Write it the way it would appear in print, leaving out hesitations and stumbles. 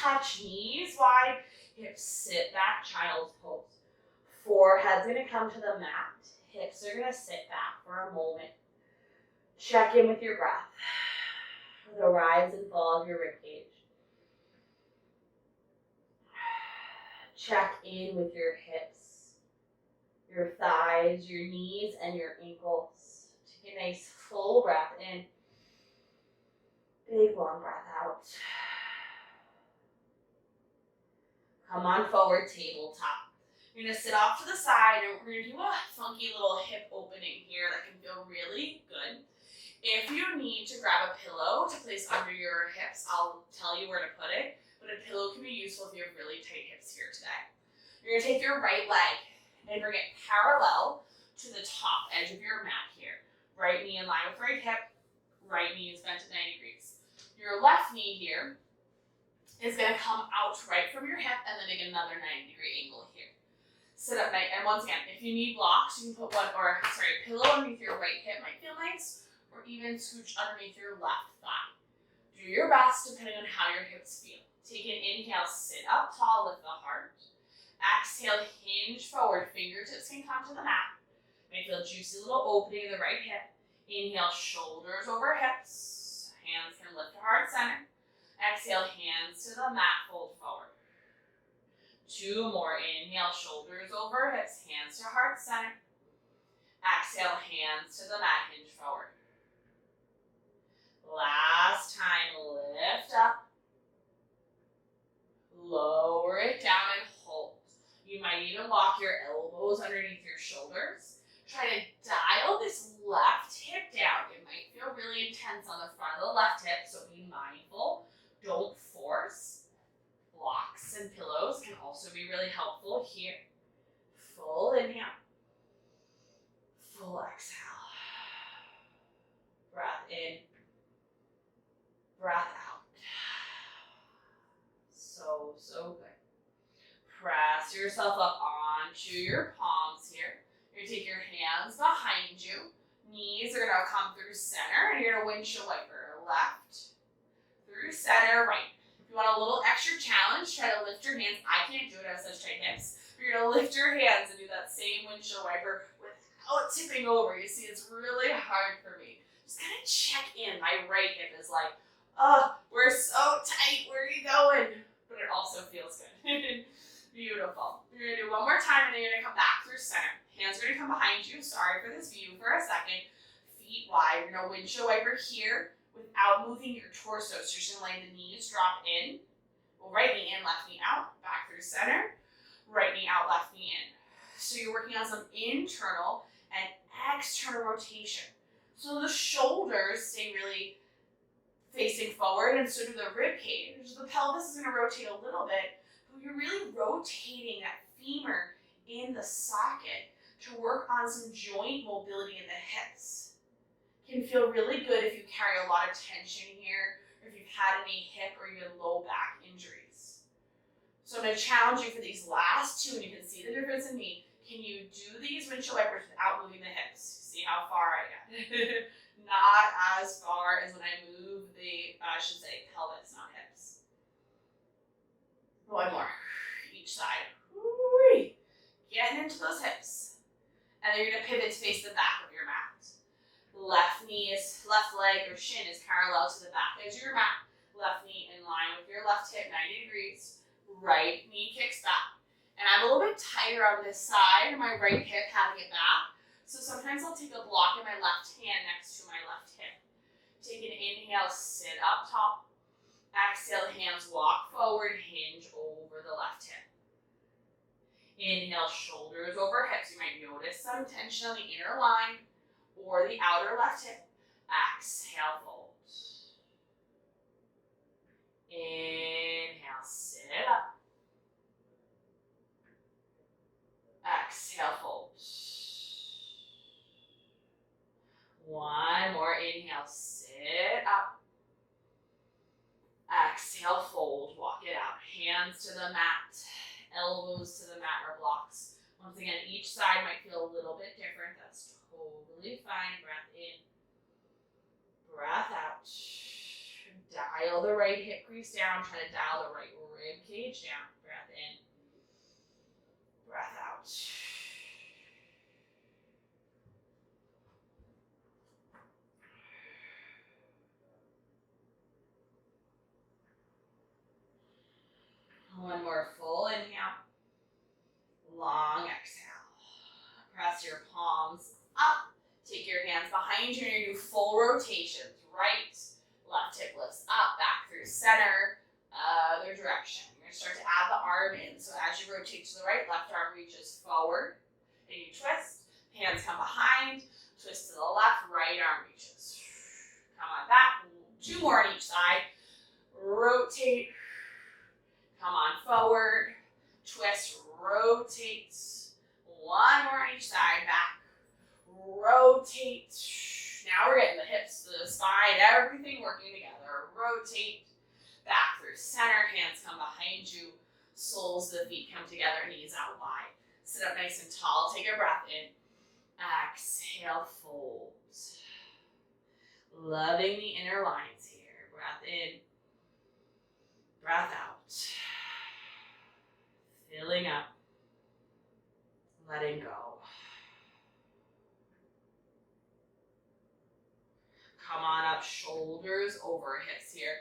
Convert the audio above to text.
touch, knees wide, hips sit back, child's pose. Forehead's gonna come to the mat. Hips are gonna sit back for a moment. Check in with your breath. The rise and fall of your ribcage. Check in with your hips, your thighs, your knees, and your ankles. Take a nice full breath in. Big long breath out. Come on forward, tabletop. You're gonna sit off to the side and we're gonna do a funky little hip opening here that can feel really good. If you need to grab a pillow to place under your hips, I'll tell you where to put it, but a pillow can be useful if you have really tight hips here today. You're gonna take your right leg and bring it parallel to the top edge of your mat here. Right knee in line with right hip, right knee is bent at 90 degrees. Your left knee here is gonna come out right from your hip and then make another 90-degree angle here. Sit up nice, and once again, if you need blocks, you can put a pillow underneath your right hip might feel nice, or even scooch underneath your left thigh. Do your best depending on how your hips feel. Take an inhale, sit up tall, lift the heart. Exhale, hinge forward, fingertips can come to the mat. Might feel juicy little opening in the right hip. Inhale, shoulders over hips. Hands can lift to heart center. Exhale, hands to the mat, fold forward. 2 more. Inhale, shoulders over hips, hands to heart center. Exhale, hands to the mat, hinge forward. Last time, lift up. Lower it down and hold. You might even walk your elbows underneath your shoulders. Try to dial this left hip down. It might feel really intense on the front of the left hip, so be mindful. Don't force. Blocks and pillows can also be really helpful here. Full inhale. Full exhale. Breath in. Breath out. So good. Press yourself up onto your palms here. You're gonna take your hands behind you. Knees are gonna come through center, and you're gonna windshield wiper left, through center, right. If you want a little extra challenge, try to lift your hands. I can't do it, I have such tight hips. You're gonna lift your hands and do that same windshield wiper without tipping over. You see, it's really hard for me. Just kind of check in. My right hip is like, oh, we're so tight, where are you going? But it also feels good. Beautiful. You're gonna do one more time and then you're gonna come back through center. Hands are gonna come behind you. Sorry for this view for a second. Feet wide. You're gonna windshield wiper here without moving your torso. So you're just gonna lay the knees, drop in. Well, right knee in, left knee out. Back through center. Right knee out, left knee in. So you're working on some internal and external rotation. So the shoulders stay really facing forward, and so do the rib cage. The pelvis is going to rotate a little bit, but you're really rotating that femur in the socket to work on some joint mobility in the hips. Can feel really good if you carry a lot of tension here, or if you've had any hip or even low back injuries. So I'm going to challenge you for these last two, and you can see the difference in me. Can you do these windshield wipers without moving the hips? See how far I get. Not as far as when I move the, pelvis, not hips. One more, each side. Woo-wee. Getting into those hips. And then you're gonna pivot to face the back of your mat. Left leg or shin is parallel to the back edge of your mat. Left knee in line with your left hip, 90 degrees. Right knee kicks back. And I'm a little bit tighter on this side, my right hip having it back. So sometimes I'll take a block in my left hand next to my left hip. Take an inhale, sit up top. Exhale, hands walk forward, hinge over the left hip. Inhale, shoulders over hips. You might notice some tension on the inner line or the outer left hip. Exhale, fold. Inhale, sit up. Exhale, fold. One more. Inhale, sit up. Exhale, fold. Walk it out. Hands to the mat. Elbows to the mat or blocks. Once again, each side might feel a little bit different. That's totally fine. Breath in. Breath out. dial the right hip crease down. Try to dial the right rib cage down. Breath in. Breath out. One more full inhale. Long exhale. Press your palms up. Take your hands behind you and you're going to do full rotations. Right, left hip lifts up, back through center, other direction. You're going to start to add the arm in. So as you rotate to the right, left arm reaches forward and you twist. Hands come behind, twist to the left, right arm reaches. Come on back. 2 more on each side. Rotate. Come on forward, twist, rotate. 1 more on each side, back, rotate. Now we're getting the hips to the spine, everything working together. Rotate, back through center, hands come behind you, soles of the feet come together, knees out wide. Sit up nice and tall, take a breath in. Exhale, fold. Loving the inner lines here. Breath in, breath out. Filling up, letting go. Come on up, shoulders over hips here.